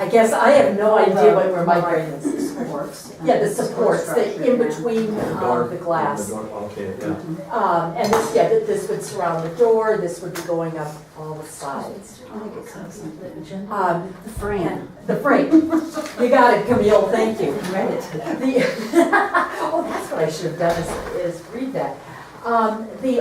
I guess I have no idea where my brain is. Supports. Yeah, the supports, the in structure, between the glass. The door, okay, yeah. And this, yeah, this would surround the door, this would be going up all the sides. The frame. The frame. You got it, Camille, thank you. Read it. Oh, that's what I should have done is read that. The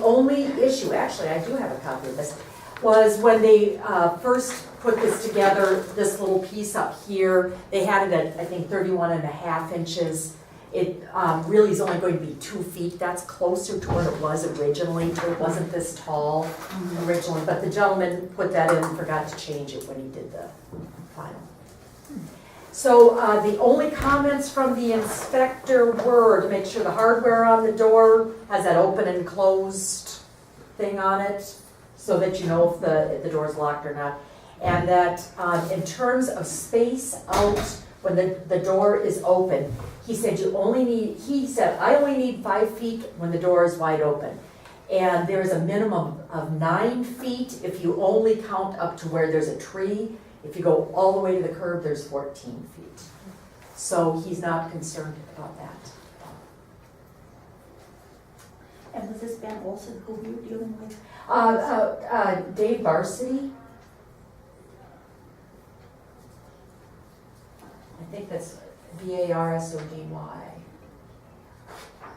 only issue, actually, I do have a copy of this, was when they first put this together, this little piece up here, they had it at, I think, 31.5 inches. It really is only going to be 2 feet. That's closer to what it was originally. It wasn't this tall originally, but the gentleman put that in and forgot to change it when he did the final. So the only comments from the inspector were to make sure the hardware on the door has that open and closed thing on it, so that you know if the door is locked or not. And that in terms of space out when the door is open, he said I only need 5 feet when the door is wide open. And there's a minimum of 9 feet if you only count up to where there's a tree. If you go all the way to the curb, there's 14 feet. So he's not concerned about that. And was this Ben Olson who you were dealing with? Dave Varsity. I think that's Varsody.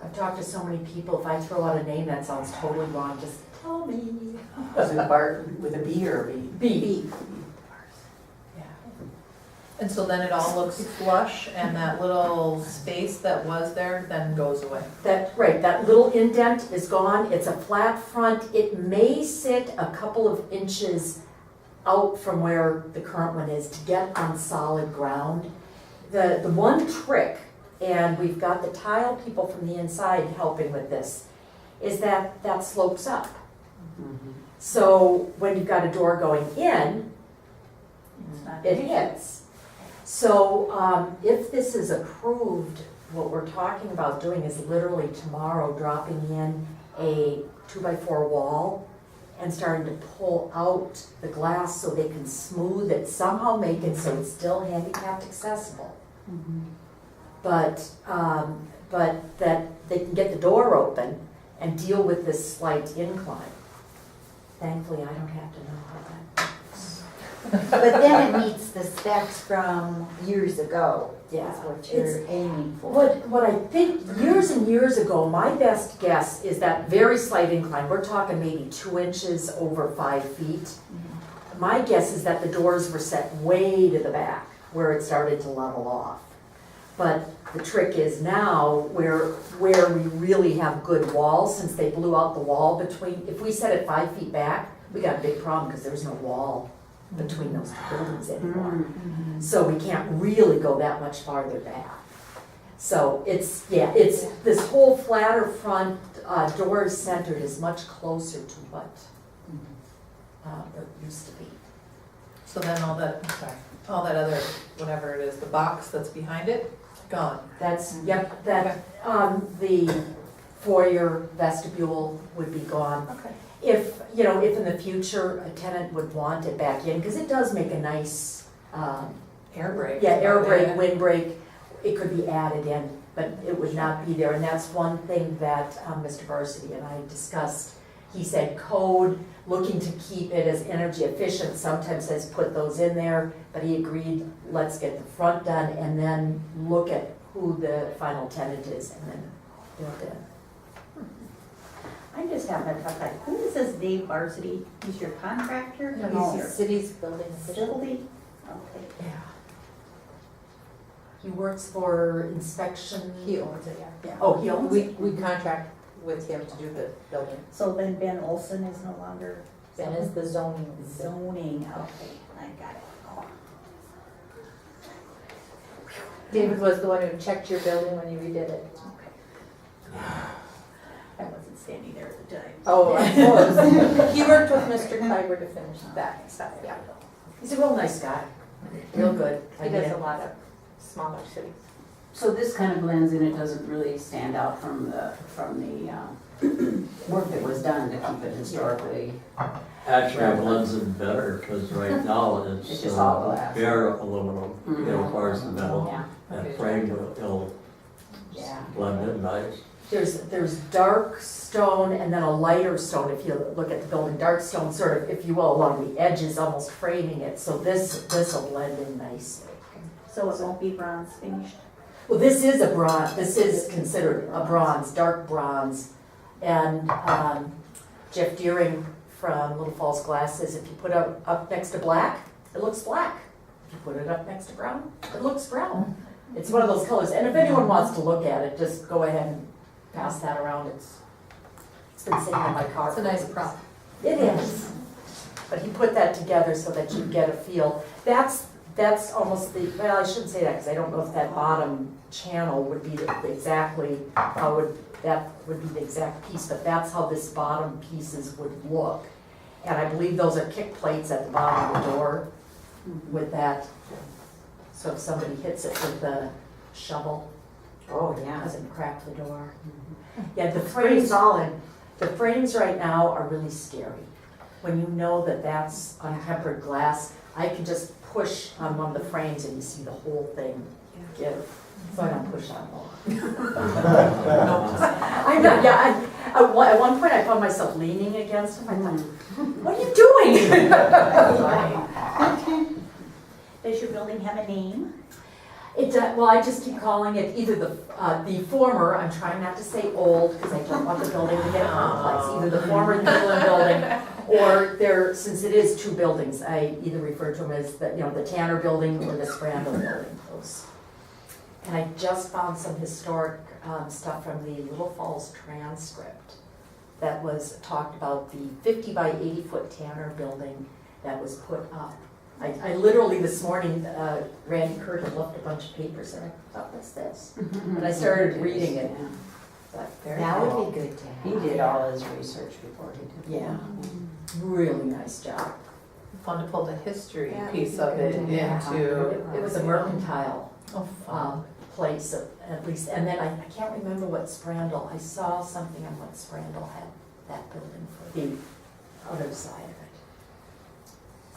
I've talked to so many people, if I throw out a name that sounds totally wrong, just tell me. Is it Bart with a B or a B? B. Yeah. And so then it all looks flush and that little space that was there then goes away. Right, that little indent is gone. It's a flat front. It may sit a couple of inches out from where the current one is to get on solid ground. The one trick, and we've got the tile people from the inside helping with this, is that slopes up. So when you've got a door going in, it hits. So if this is approved, what we're talking about doing is literally tomorrow dropping in a 2x4 wall and starting to pull out the glass so they can smooth it, somehow make it so it's still handicapped accessible. But that they can get the door open and deal with this slight incline. Thankfully, I don't have to know how that works. But then it meets the specs from years ago, Yeah, is what you're aiming for. What I think years and years ago, my best guess is that very slight incline. We're talking maybe 2 inches over 5 feet. My guess is that the doors were set way to the back where it started to level off. But the trick is now where we really have good walls, since they blew out the wall between, if we set it 5 feet back, we got a big problem because there's no wall between those two buildings anymore. So we can't really go that much farther back. So it's this whole flatter front, doors centered is much closer to what it used to be. So then all that other, whatever it is, the box that's behind it, gone. That's, yep, the foyer vestibule would be gone. Okay. If in the future a tenant would want it back in, because it does make a nice, Air brake. yeah, air brake, wind brake, it could be added in, but it would not be there. And that's one thing that Mr. Varsity and I discussed. He said code, looking to keep it as energy efficient, sometimes says put those in there, but he agreed, let's get the front done and then look at who the final tenant is and then build in. I just have a tough time. Who is this Dave Varsity? He's your contractor? No, He's the city's building official. facility? Okay. Yeah. He works for inspection. He owns it, yeah. Oh, he owns it? We contract with him to do the building. So then Ben Olson is no longer Ben is the zoning. zoning. Okay, I got it. Oh. David was the one who checked your building when you redid it. Okay. I wasn't standing there at the time. Oh, I suppose. He worked with Mr. Kleiber to finish that side, yeah. He's a real nice guy, real good. He does a lot of smaller cities. So this kind of blends in, it doesn't really stand out from the work that was done to keep it historically. Actually, it blends in better, because right now It's it's just all glass. bare aluminum, you know, as far as the metal. Yeah, And frame will yeah. blend in nice. There's dark stone and then a lighter stone, if you look at the building, dark stone sort of, if you will, along the edges, almost framing it, so this'll blend in nicely. So it won't be bronze finished? Well, this is a bronze, this is considered a bronze, dark bronze. And Jeff Deering from Little Falls Glass says if you put it up next to black, it looks black. If you put it up next to brown, it looks brown. It's one of those colors, and if anyone wants to look at it, just go ahead and pass that around. It's been sitting in my car. It's a nice prop. It is. But he put that together so that you get a feel. That's almost the, well, I shouldn't say that because I don't know if that bottom channel would be exactly how that would be the exact piece, but that's how this bottom pieces would look. And I believe those are kick plates at the bottom of the door with that. So if somebody hits it with the shovel, Oh, it yeah. doesn't crack the door. Yeah, the Pretty frames, solid. the frames right now are really scary. When you know that that's untempered glass, I can just push on one of the frames and you see the whole thing give. So I don't push on more. I know, yeah, at one point I found myself leaning against him. I thought, what are you doing? Does your building have a name? Well, I just keep calling it either the former, I'm trying not to say old, because I don't want the building to get complex, either the former Newland building, or since it is two buildings, I either refer to them as the Tanner building or the Sprandel building. And I just found some historic stuff from the Little Falls transcript that was talked about the 50 by 80 foot Tanner building that was put up. I literally this morning, Randy Curtin looked a bunch of papers and I thought, what's this? And I started reading it. But very That cool. would be good to have. He did all his research before he did. Yeah, really nice job. Fun to pull the history Yeah, piece of it yeah. into. It was a mercantile Oh, fun. place at least, and then I can't remember what Sprandel, I saw something on what Sprandel had that building for, the other side of it.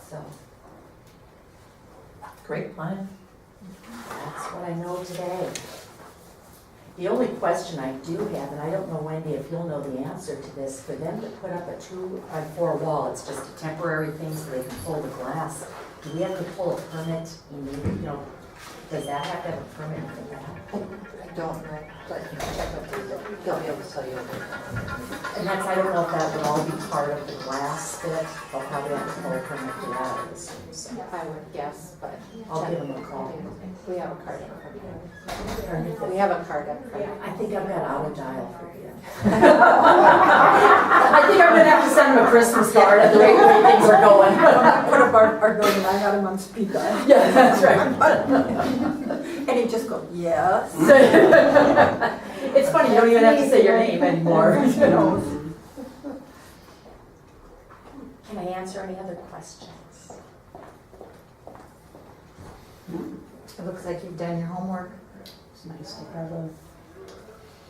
So. Great plan. That's what I know today. The only question I do have, and I don't know, Wendy, if you'll know the answer to this, for them to put up a 2x4 wall, it's just a temporary thing so they can pull the glass. Do we have to pull a permit? Does that have to have a permit for that? I don't know, but they'll be able to tell you. And that's, I don't know if that would all be part of the glass bit, they'll probably have to pull a permit for that, I would assume, so. I would guess, but. I'll give them a call. We have a card up front. Permit We that- have a card up front. I think I've got auto dial for you. I think I'm gonna have to send him a Christmas card at the rate things are going. Put up our building, I got him on speed dial. Yeah, that's right. And he just goes, yes. It's funny, you don't even have to say your name anymore, you know. Can I answer any other questions? It looks like you've done your homework. It's nice to have a.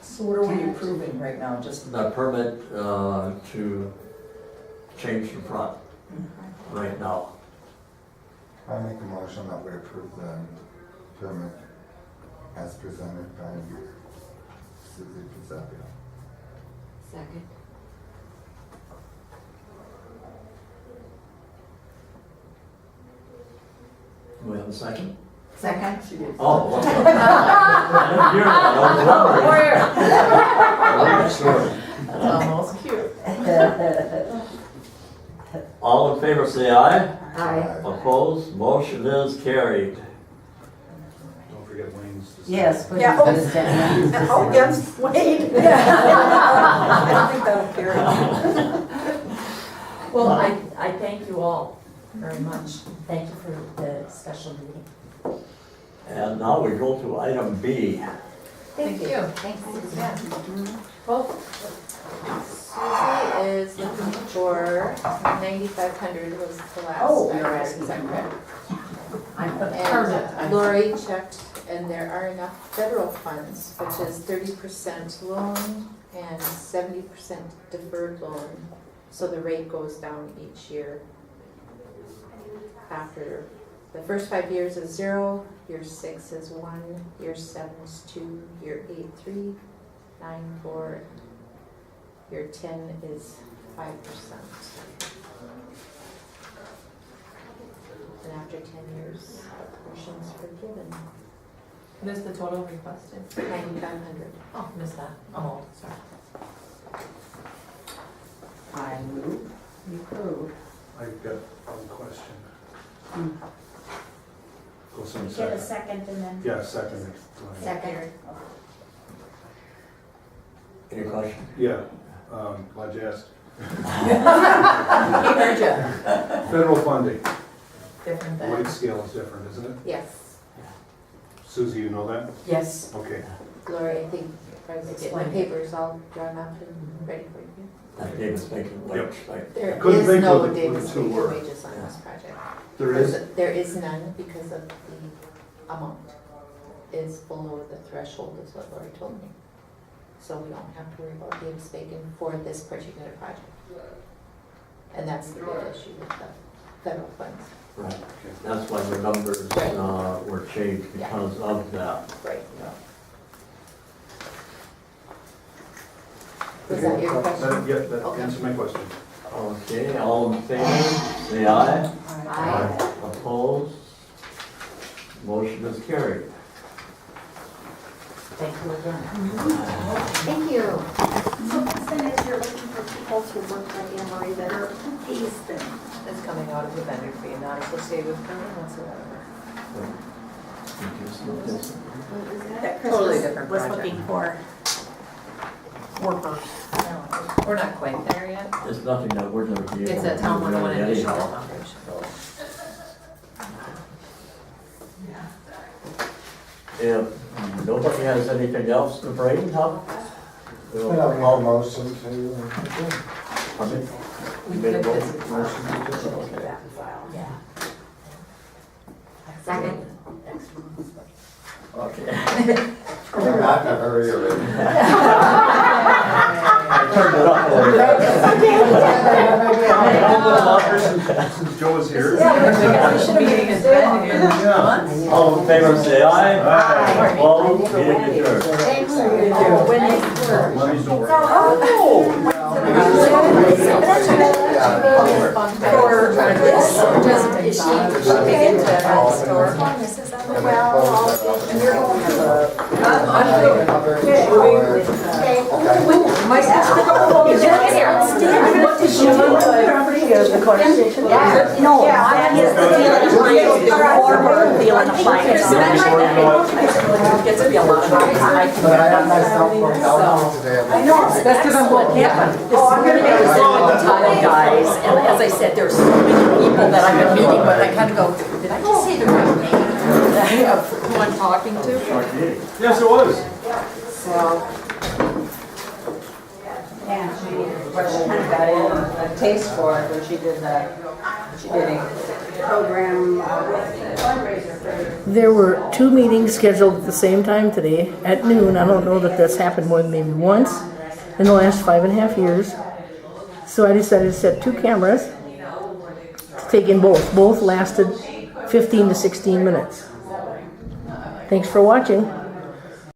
So what are we approving right now? Just The permit to change the front right now. I make a motion that we approve the permit as presented by Susie prosapio. Second. Do we have a second? Second. Oh, what's up? I didn't hear that, I was wondering. that's almost cute. All in favor, say aye. Aye. Opposed, motion is carried. Don't forget Wayne's. Yes, put Yeah, his down. Oh, yes, Wade. I don't think that'll carry. Well, I thank you all very much. Thank you for the special meeting. And now we go to item B. Thank you. Thanks, Susie. Well, Susie is looking for 9,500 was the last. Oh, I you're read. asking Is that correct? I'm And Lori checked and then there are enough federal funds, which is 30% loan and 70% deferred loan. So the rate goes down each year. After the first 5 years is 0, year 6 is 1, year 7 is 2, year 8, 3, 9, 4, year 10 is 5%. And after 10 years, a portion's forgiven, What is the total requested? 9,500. Oh, missed that. I'm old, sorry. I move, we approve. I've got one question. Go some Get a second. second and then. Yeah, second. Go ahead. Second. Any question? Yeah, glad you asked. He heard you. Federal funding, Different the weight than. scale is different, isn't it? Yes, Susie, you know that? Yes. Okay. Gloria, I think I was getting my Explain. papers all drawn up and ready for you. That David's making wage, right? There Couldn't is think no what the Davis two Bacon were. wages on this project. There is? There is none because of the amount is below the threshold is what Lori told me. So we don't have to worry about Davis Bacon for this particular project. And that's the big issue with the federal funds. Right. That's why the numbers were changed because of that. Right. Was that your question? Yeah, that Okay. answered my question. Okay, all in favor, say aye. Aye. Opposed? Motion is carried. Thank you again. Thank you. So then as you're looking for people to work like Anne Marie that are, who pays them? It's coming out of the vendor fee, not associated with criminal whatsoever. That Totally Chris different was project. looking for workers. We're not quite there yet. It's nothing that we're gonna be able to do. It's a town 101 really additional anyhow. foundation. If nobody has anything else to bring, huh? Can I make a motion to, Pardon? We Made a could motion? visit. motion to, Okay. Yeah. Second. Okay. we're not in a hurry already. I turned it up a little bit. Since Joe is here. Meeting has been here months. All in favor, say aye. Aye. Opposed? Meeting adjourned. Thank you. Money's don't work. Is she big into historical? My sister. What did she do? Property of the car station? Yeah. No, that is the deal in appliance, the former deal in appliance. Gets to be a lot of money. But I have my cell phone down today. I know, that's because I'm what happened. I'm gonna make this tile guys, and as I said, there's so many people that I've been meeting, but I kind of go, did I just say the right name? Of who I'm talking to? Yes, it was. So. And what she kind of got a taste for it when she did a program with fundraiser for. There were 2 meetings scheduled at the same time today at noon. I don't know that that's happened more than maybe once in the last 5.5 years. So I decided to set 2 cameras to take in both. Both lasted 15 to 16 minutes. Thanks for watching.